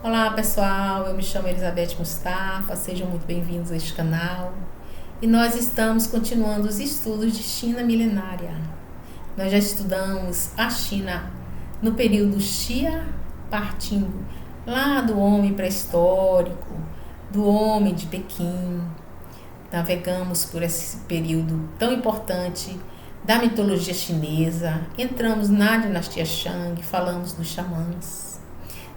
Olá pessoal, eu me chamo Elizabeth Mustafa, sejam muito bem-vindos a este canal e nós estamos continuando os estudos de China milenária. Nós já estudamos a China no período Xia, partindo lá do homem pré-histórico, do homem de Pequim. Navegamos por esse período tão importante da mitologia chinesa, entramos na dinastia Shang, falamos dos xamãs,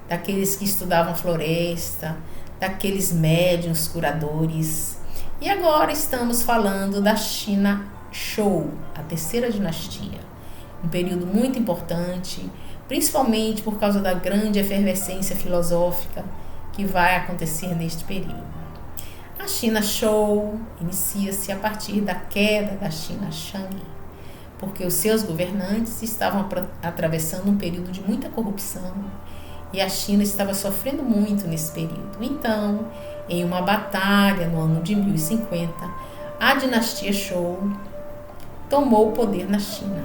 daqueles que estudavam floresta, daqueles médiuns curadores. E agora estamos falando da China Shou, a terceira dinastia. Um período muito importante, principalmente por causa da grande efervescência filosófica que vai acontecer neste período. A China Shou inicia-se a partir da queda da China Shang, porque os seus governantes estavam atravessando um período de muita corrupção e a China estava sofrendo muito nesse período. Então, em uma batalha no ano de 1050, a dinastia Shou tomou o poder na China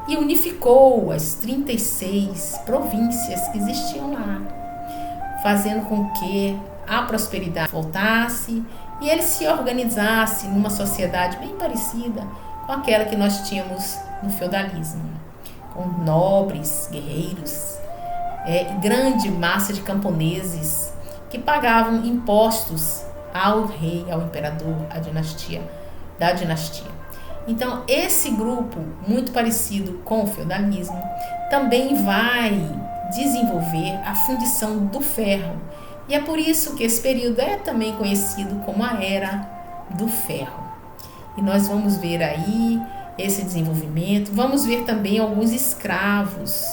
e unificou as 36 províncias que existiam lá, fazendo com que a prosperidade voltasse e ele se organizasse numa sociedade bem parecida com aquela que nós tínhamos no feudalismo, com nobres, guerreiros, grande massa de camponeses que pagavam impostos ao rei, ao imperador, à dinastia. Então, esse grupo, muito parecido com o feudalismo, também vai desenvolver a fundição do ferro. E é por isso que esse período é também conhecido como a Era do Ferro. E nós vamos ver aí esse desenvolvimento, vamos ver também alguns escravos,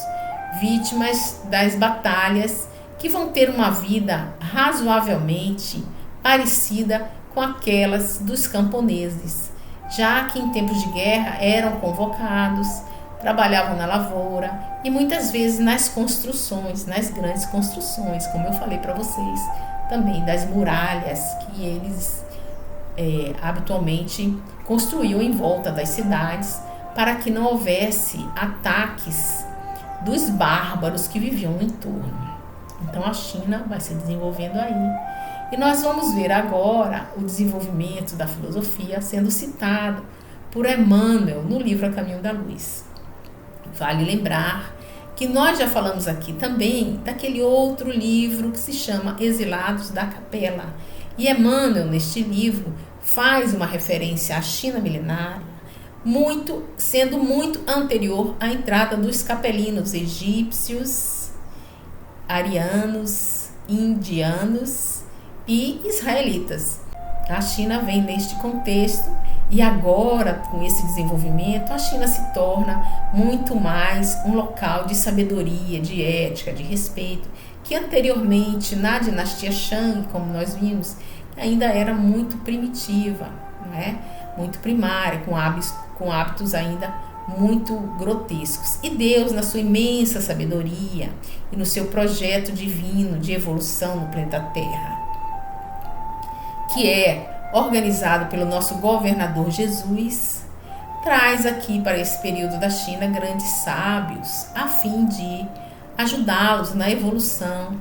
vítimas das batalhas, que vão ter uma vida razoavelmente parecida com aquelas dos camponeses, já que em tempos de guerra eram convocados, trabalhavam na lavoura e muitas vezes nas construções, nas grandes construções, como eu falei para vocês, também das muralhas que eles habitualmente construíam em volta das cidades para que não houvesse ataques dos bárbaros que viviam no entorno. Então a China vai se desenvolvendo aí. E nós vamos ver agora o desenvolvimento da filosofia sendo citado por Emmanuel no livro A Caminho da Luz. Vale lembrar que nós já falamos aqui também daquele outro livro que se chama Exilados da Capela. E Emmanuel, neste livro, faz uma referência à China milenária, sendo muito anterior à entrada dos capelinos egípcios, arianos, indianos e israelitas. A China vem neste contexto e agora, com esse desenvolvimento, a China se torna muito mais um local de sabedoria, de ética, de respeito, que anteriormente na dinastia Shang, como nós vimos, ainda era muito primitiva, né? Muito primária, com hábitos ainda muito grotescos. E Deus, na sua imensa sabedoria e no seu projeto divino de evolução no planeta Terra, que é organizado pelo nosso governador Jesus, traz aqui para esse período da China grandes sábios, a fim de ajudá-los na evolução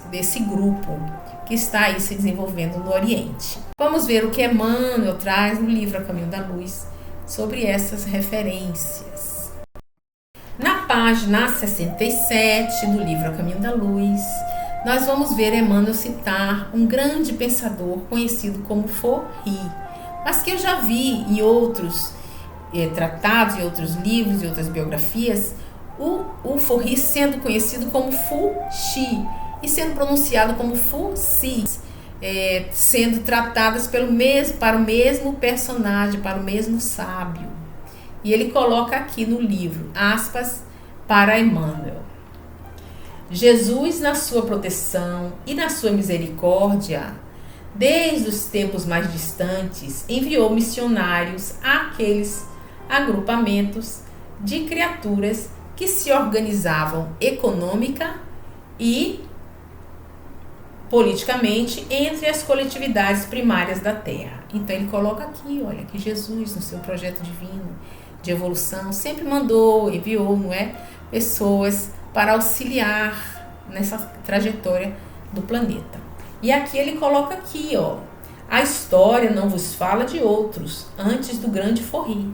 desse grupo que está aí se desenvolvendo no Oriente. Vamos ver o que Emmanuel traz no livro A Caminho da Luz sobre essas referências. Na página 67 do livro A Caminho da Luz, nós vamos ver Emmanuel citar um grande pensador conhecido como Fo-Hi, mas que eu já vi em outros tratados, em outros livros, em outras biografias, o Fo-Hi sendo conhecido como Fu-Xi e sendo pronunciado como Fu-Si, sendo tratadas para o mesmo personagem, para o mesmo sábio. E ele coloca aqui no livro, aspas, para Emmanuel: Jesus, na sua proteção e na sua misericórdia, desde os tempos mais distantes, enviou missionários àqueles agrupamentos de criaturas que se organizavam econômica e politicamente entre as coletividades primárias da Terra. Então ele coloca aqui, olha, que Jesus, no seu projeto divino de evolução, sempre enviou, pessoas para auxiliar nessa trajetória do planeta. E aqui ele coloca aqui, ó, a história não vos fala de outros antes do grande Forri,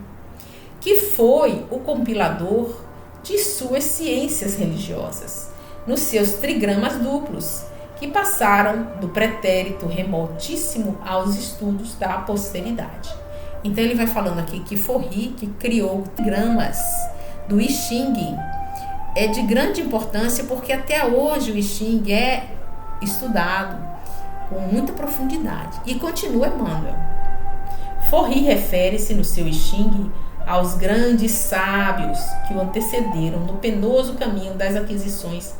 que foi o compilador de suas ciências religiosas, nos seus trigramas duplos, que passaram do pretérito remotíssimo aos estudos da posteridade. Então ele vai falando aqui que Forri, que criou trigramas do I Ching, é de grande importância porque até hoje o I Ching é estudado com muita profundidade e continua Emmanuel. Forri refere-se no seu I Ching aos grandes sábios que o antecederam no penoso caminho das aquisições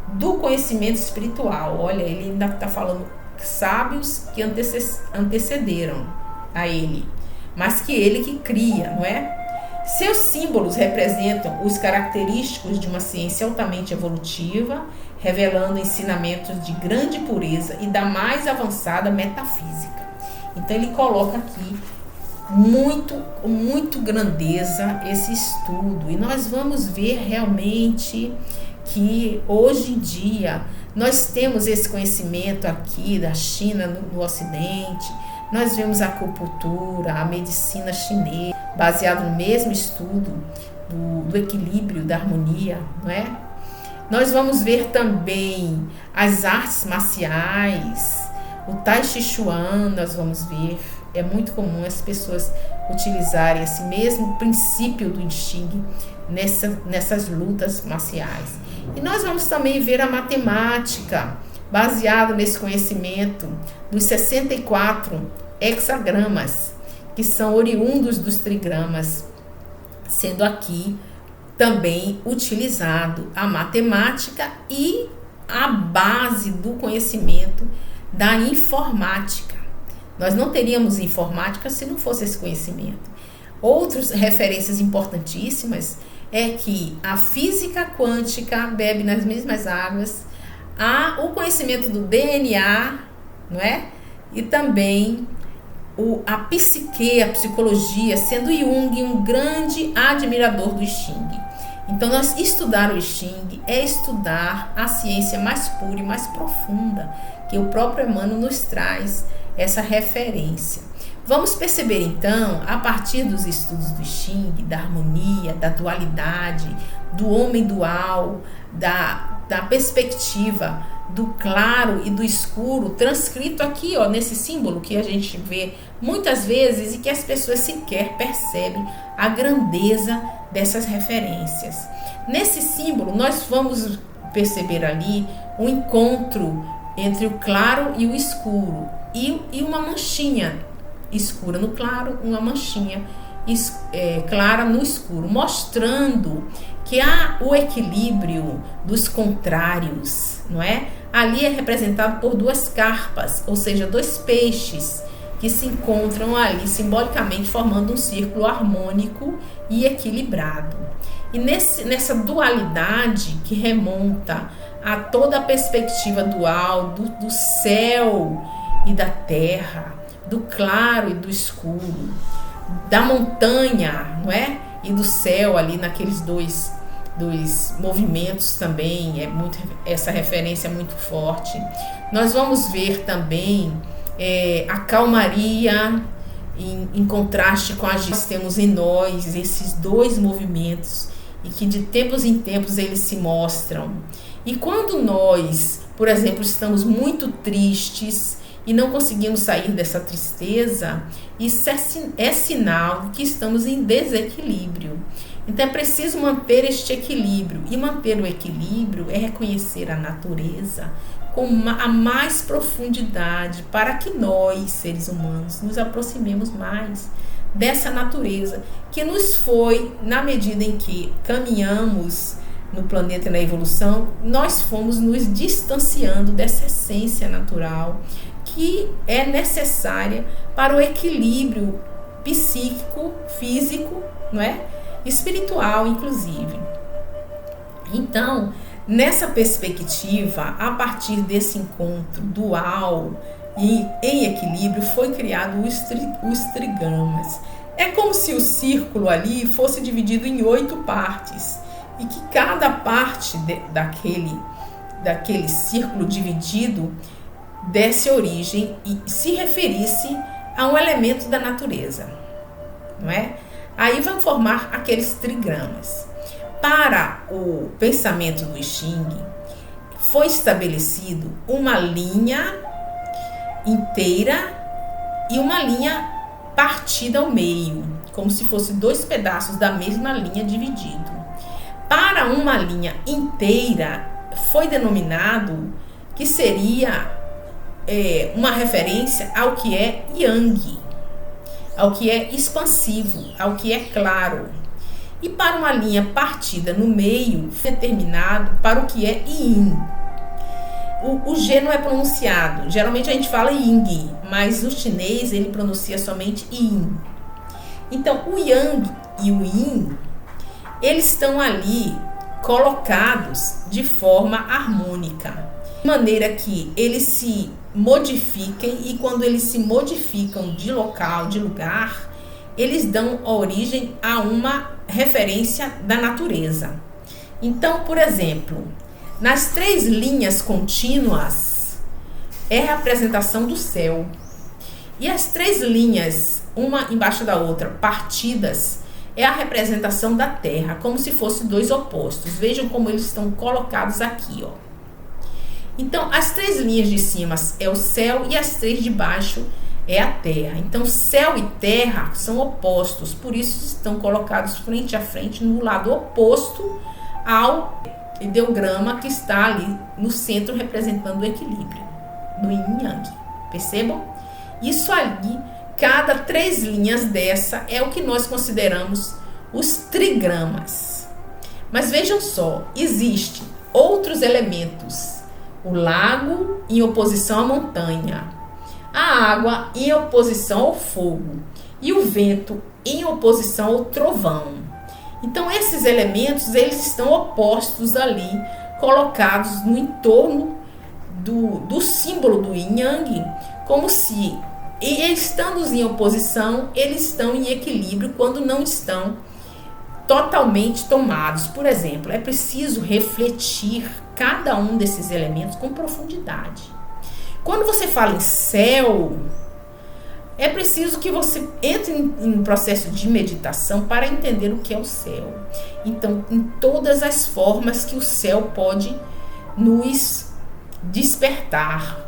do conhecimento espiritual. Olha, ele ainda está falando sábios que antecederam a ele, mas que ele que cria, não é? Seus símbolos representam os característicos de uma ciência altamente evolutiva, revelando ensinamentos de grande pureza e da mais avançada metafísica. Então ele coloca aqui muito grandeza esse estudo, e nós vamos ver realmente que hoje em dia nós temos esse conhecimento aqui da China no Ocidente. Nós vemos a acupuntura, a medicina chinesa, baseado no mesmo estudo do equilíbrio, da harmonia, não é? Nós vamos ver também as artes marciais, o Tai Chi Chuan, nós vamos ver. É muito comum as pessoas utilizarem esse mesmo princípio do I Ching nessas lutas marciais. E nós vamos também ver a matemática, baseado nesse conhecimento dos 64 hexagramas, que são oriundos dos trigramas, sendo aqui também utilizado a matemática e a base do conhecimento da informática. Nós não teríamos informática se não fosse esse conhecimento. Outras referências importantíssimas é que a física quântica bebe nas mesmas águas, há o conhecimento do DNA, não é? E também a psique, a psicologia, sendo Jung um grande admirador do I Ching. Então, nós estudar o I Ching é estudar a ciência mais pura e mais profunda, que o próprio Emmanuel nos traz essa referência. Vamos perceber então, a partir dos estudos do I Ching, da harmonia, da dualidade, do homem dual, da perspectiva do claro e do escuro, transcrito aqui, ó, nesse símbolo que a gente vê muitas vezes e que as pessoas sequer percebem a grandeza dessas referências. Nesse símbolo, nós vamos perceber ali um encontro entre o claro e o escuro e uma manchinha escura no claro, uma manchinha clara no escuro, mostrando que há o equilíbrio dos contrários, não é? Ali é representado por duas carpas, ou seja, dois peixes que se encontram ali simbolicamente formando um círculo harmônico e equilibrado. E nessa dualidade que remonta a toda a perspectiva dual do céu e da terra, do claro e do escuro, da montanha, não é? E do céu ali naqueles dois movimentos também, essa referência é muito forte. Nós vamos ver também a calmaria em contraste com a nós temos em nós esses dois movimentos e que de tempos em tempos eles se mostram. E quando nós, por exemplo, estamos muito tristes e não conseguimos sair dessa tristeza, isso é sinal que estamos em desequilíbrio. Então é preciso manter este equilíbrio, e manter o equilíbrio é reconhecer a natureza com a mais profundidade, para que nós, seres humanos, nos aproximemos mais dessa natureza que nos foi, na medida em que caminhamos no planeta e na evolução, nós fomos nos distanciando dessa essência natural que é necessária para o equilíbrio psíquico, físico, não é? Espiritual, inclusive. Então, nessa perspectiva, a partir desse encontro dual e em equilíbrio, foi criado os trigramas. É como se o círculo ali fosse dividido em 8 partes e que cada parte daquele círculo dividido desse origem e se referisse a um elemento da natureza, não é? Aí vão formar aqueles trigramas. Para o pensamento do I Ching, foi estabelecido uma linha inteira e uma linha partida ao meio, como se fossem dois pedaços da mesma linha dividido. Para uma linha inteira, foi denominado que seria uma referência ao que é Yang, ao que é expansivo, ao que é claro. E para uma linha partida no meio, determinado para o que é Yin. O G não é pronunciado. Geralmente a gente fala Ying, mas o chinês ele pronuncia somente Yin. Então o Yang e o Yin, eles estão ali colocados de forma harmônica, de maneira que eles se modifiquem, e quando eles se modificam de local, de lugar, eles dão origem a uma referência da natureza. Então, por exemplo, nas 3 linhas contínuas é a representação do céu. E as 3 linhas, uma embaixo da outra, partidas, é a representação da terra, como se fossem 2 opostos. Vejam como eles estão colocados aqui, ó. Então, as 3 linhas de cima é o céu e as 3 de baixo é a terra. Então, céu e terra são opostos, por isso estão colocados frente a frente no lado oposto ao ideograma que está ali no centro, representando o equilíbrio do Yin e Yang. Percebam? Isso ali, cada 3 linhas dessa é o que nós consideramos os trigramas. Mas vejam só, existem outros elementos. O lago em oposição à montanha, a água em oposição ao fogo e o vento em oposição ao trovão. Então esses elementos, eles estão opostos ali, colocados no entorno do símbolo do Yin Yang, como se, estando em oposição, eles estão em equilíbrio quando não estão totalmente tomados. Por exemplo, é preciso refletir cada um desses elementos com profundidade. Quando você fala em céu, é preciso que você entre em processo de meditação para entender o que é o céu. Então, em todas as formas que o céu pode nos despertar.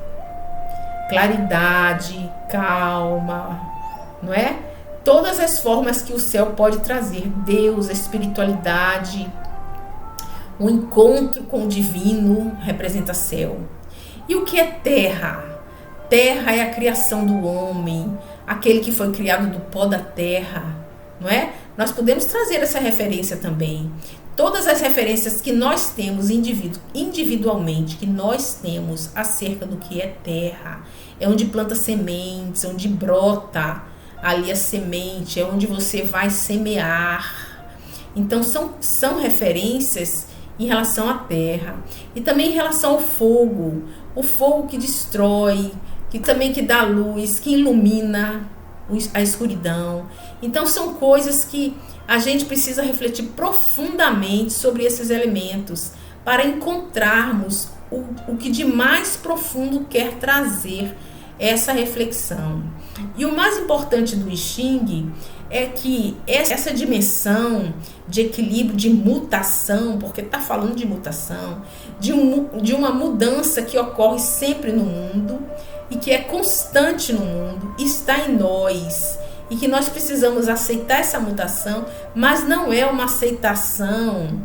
Claridade, calma, não é? Todas as formas que o céu pode trazer. Deus, a espiritualidade, o encontro com o divino representa céu. E o que é terra? Terra é a criação do homem, aquele que foi criado do pó da terra, não é? Nós podemos trazer essa referência também. Todas as referências que nós temos individualmente, que nós temos acerca do que é terra, é onde planta sementes, onde brota ali a semente, é onde você vai semear. Então são referências em relação à terra e também em relação ao fogo, o fogo que destrói, que dá luz, que ilumina a escuridão. Então são coisas que a gente precisa refletir profundamente sobre esses elementos para encontrarmos o que de mais profundo quer trazer essa reflexão. E o mais importante do I Ching é que essa dimensão de equilíbrio, de mutação, porque está falando de mutação, de uma mudança que ocorre sempre no mundo e que é constante no mundo, está em nós, e que nós precisamos aceitar essa mutação, mas não é uma aceitação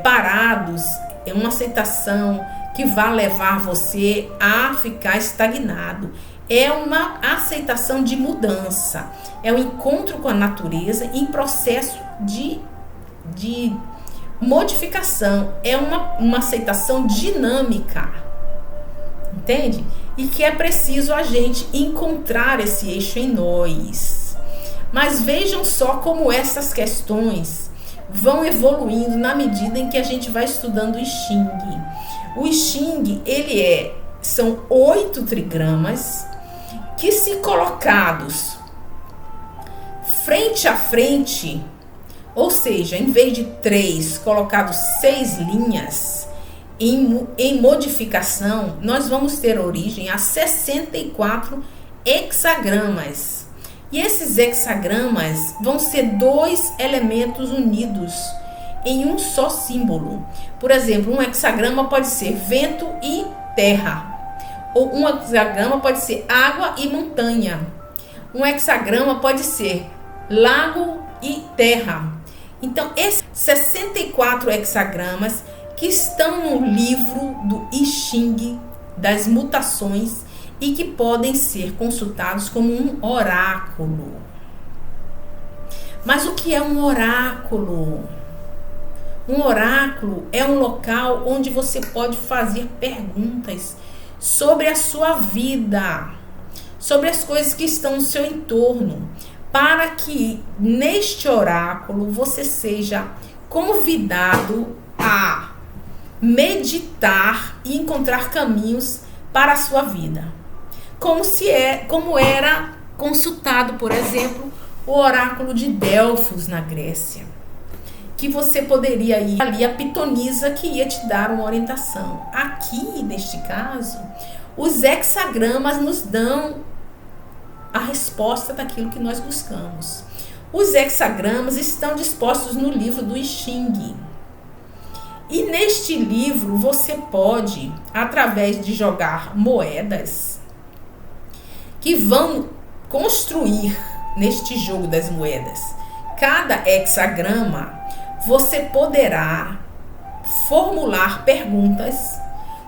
parados, é uma aceitação que vai levar você a ficar estagnado. É uma aceitação de mudança, é um encontro com a natureza em processo de modificação, é uma aceitação dinâmica, entende? E que é preciso a gente encontrar esse eixo em nós. Mas vejam só como essas questões vão evoluindo na medida em que a gente vai estudando o I Ching. O I Ching, são 8 trigramas que, se colocados frente a frente, ou seja, em vez de 3, colocados 6 linhas, em modificação, nós vamos ter origem a 64 hexagramas. E esses hexagramas vão ser 2 elementos unidos em um só símbolo. Por exemplo, um hexagrama pode ser vento e terra. Ou um hexagrama pode ser água e montanha. Um hexagrama pode ser lago e terra. Então, esses 64 hexagramas que estão no livro do I Ching, das mutações, e que podem ser consultados como um oráculo. Mas o que é um oráculo? Um oráculo é um local onde você pode fazer perguntas sobre a sua vida, sobre as coisas que estão no seu entorno, para que neste oráculo você seja convidado a meditar e encontrar caminhos para a sua vida. Como era consultado, por exemplo, o oráculo de Delfos na Grécia, que você poderia ir ali a pitonisa que ia te dar uma orientação. Aqui, neste caso, os hexagramas nos dão a resposta daquilo que nós buscamos. Os hexagramas estão dispostos no livro do I Ching. E neste livro você pode, através de jogar moedas, que vão construir neste jogo das moedas, cada hexagrama, você poderá formular perguntas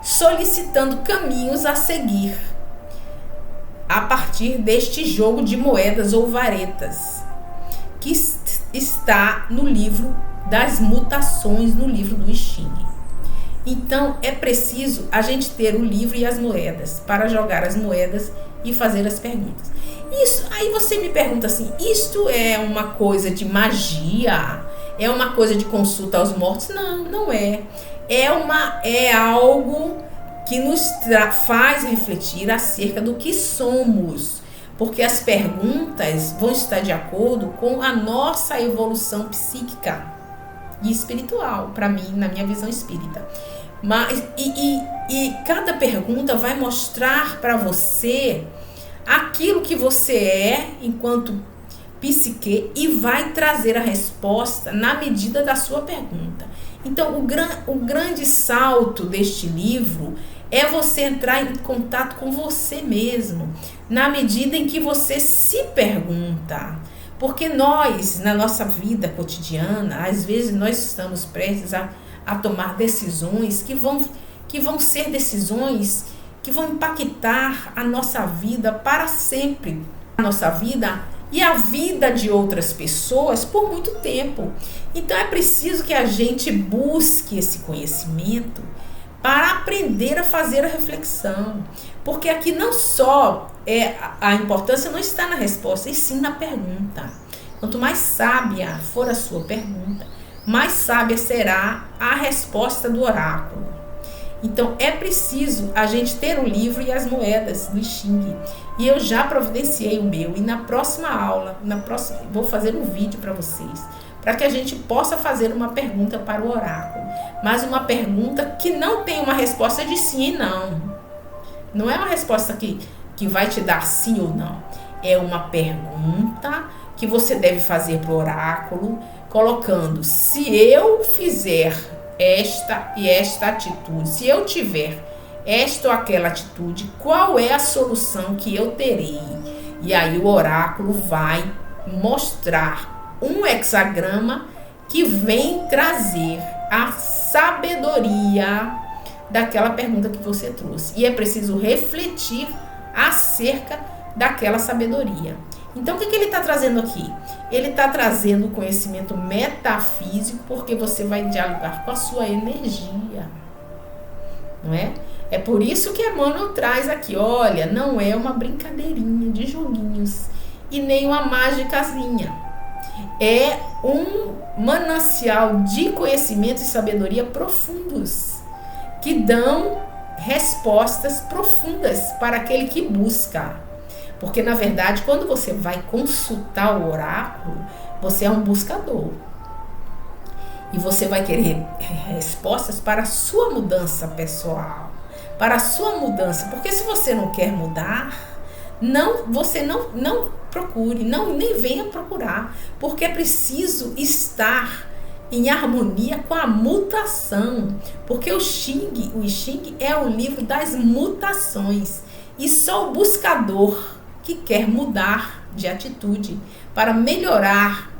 solicitando caminhos a seguir a partir deste jogo de moedas ou varetas que está no livro das mutações, no livro do I Ching. Então é preciso a gente ter o livro e as moedas para jogar as moedas e fazer as perguntas. Isso, aí você me pergunta assim, isto é uma coisa de magia? É uma coisa de consulta aos mortos? Não, não é. É algo que nos faz refletir acerca do que somos, porque as perguntas vão estar de acordo com a nossa evolução psíquica e espiritual, para mim, na minha visão espírita. Mas, e cada pergunta vai mostrar para você aquilo que você é enquanto psique e vai trazer a resposta na medida da sua pergunta. Então, o grande salto deste livro é você entrar em contato com você mesmo, na medida em que você se pergunta. Porque nós, na nossa vida cotidiana, às vezes nós estamos prestes a tomar decisões que vão ser decisões que vão impactar a nossa vida para sempre. A nossa vida e a vida de outras pessoas por muito tempo. Então é preciso que a gente busque esse conhecimento para aprender a fazer a reflexão. Porque aqui não só a importância não está na resposta, e sim na pergunta. Quanto mais sábia for a sua pergunta, mais sábia será a resposta do oráculo. Então é preciso a gente ter o livro e as moedas do I Ching. E eu já providenciei o meu. E na próxima aula, vou fazer um vídeo para vocês, para que a gente possa fazer uma pergunta para o oráculo. Mas uma pergunta que não tem uma resposta de sim e não. Não é uma resposta que vai te dar sim ou não. É uma pergunta que você deve fazer para o oráculo, colocando: se eu fizer esta e esta atitude, se eu tiver esta ou aquela atitude, qual é a solução que eu terei? E aí o oráculo vai mostrar um hexagrama que vem trazer a sabedoria daquela pergunta que você trouxe. E é preciso refletir acerca daquela sabedoria. Então, o que ele está trazendo aqui? Ele está trazendo o conhecimento metafísico, porque você vai dialogar com a sua energia, não é? É por isso que Emmanuel traz aqui, olha, não é uma brincadeirinha de joguinhos e nem uma mágicazinha. É um manancial de conhecimento e sabedoria profundos, que dão respostas profundas para aquele que busca. Porque, na verdade, quando você vai consultar o oráculo, você é um buscador. E você vai querer respostas para a sua mudança pessoal, para a sua mudança. Porque se você não quer mudar, você não procure, nem venha procurar. Porque é preciso estar em harmonia com a mutação. Porque o I Ching é o livro das mutações. E só o buscador que quer mudar de atitude para melhorar,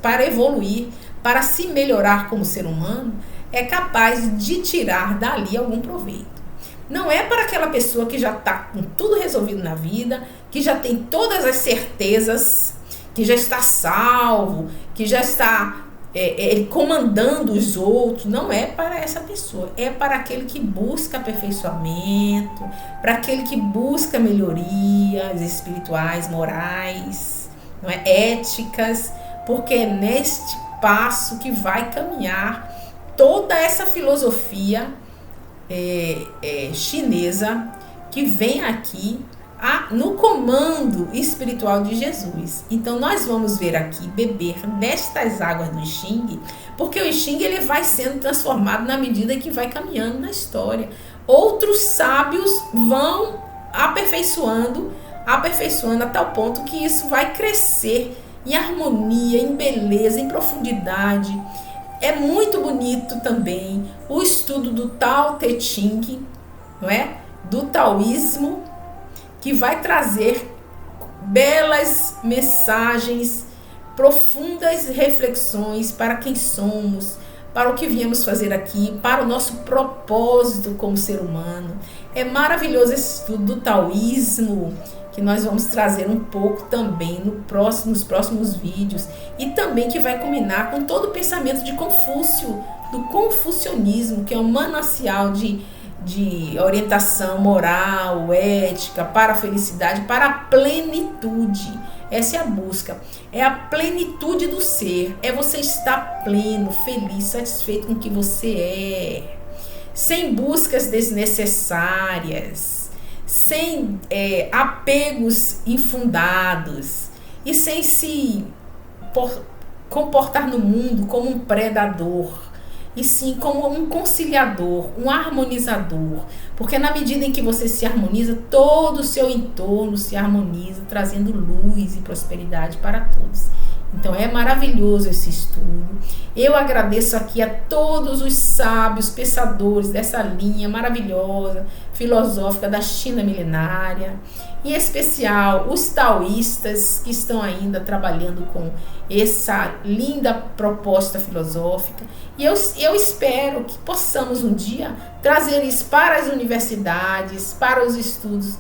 para evoluir, para se melhorar como ser humano, é capaz de tirar dali algum proveito. Não é para aquela pessoa que já está com tudo resolvido na vida, que já tem todas as certezas, que já está salvo, que já está comandando os outros. Não é para essa pessoa, é para aquele que busca aperfeiçoamento, para aquele que busca melhorias espirituais, morais, não é? Éticas, porque é neste passo que vai caminhar toda essa filosofia chinesa que vem aqui no comando espiritual de Jesus. Então nós vamos ver aqui, beber nestas águas do I Ching, porque o I Ching ele vai sendo transformado na medida que vai caminhando na história. Outros sábios vão aperfeiçoando a tal ponto que isso vai crescer em harmonia, em beleza, em profundidade. É muito bonito também o estudo do Tao Te Ching, não é? Do taoísmo, que vai trazer belas mensagens, profundas reflexões para quem somos, para o que viemos fazer aqui, para o nosso propósito como ser humano. É maravilhoso esse estudo do taoísmo, que nós vamos trazer um pouco também nos próximos vídeos, e também que vai culminar com todo o pensamento de Confúcio, do confucionismo, que é um manancial de orientação moral, ética, para a felicidade, para a plenitude. Essa é a busca, é a plenitude do ser, é você estar pleno, feliz, satisfeito com o que você é, sem buscas desnecessárias, sem apegos infundados e sem se comportar no mundo como um predador, e sim como um conciliador, um harmonizador, porque na medida em que você se harmoniza, todo o seu entorno se harmoniza, trazendo luz e prosperidade para todos. Então é maravilhoso esse estudo. Eu agradeço aqui a todos os sábios pensadores dessa linha maravilhosa, filosófica da China milenária, em especial os taoístas que estão ainda trabalhando com essa linda proposta filosófica. E eu espero que possamos um dia trazer isso para as universidades, para os estudos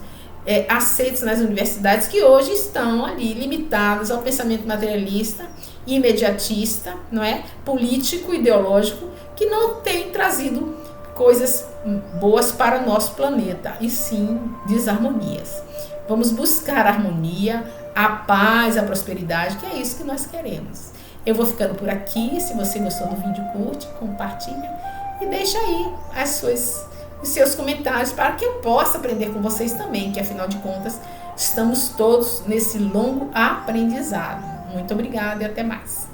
aceitos nas universidades, que hoje estão ali limitados ao pensamento materialista, imediatista, não é? Político, ideológico, que não tem trazido coisas boas para o nosso planeta, e sim desarmonias. Vamos buscar a harmonia, a paz, a prosperidade, que é isso que nós queremos. Eu vou ficando por aqui. Se você gostou do vídeo, curte, compartilha e deixa aí os seus comentários para que eu possa aprender com vocês também, que afinal de contas estamos todos nesse longo aprendizado. Muito obrigada e até mais.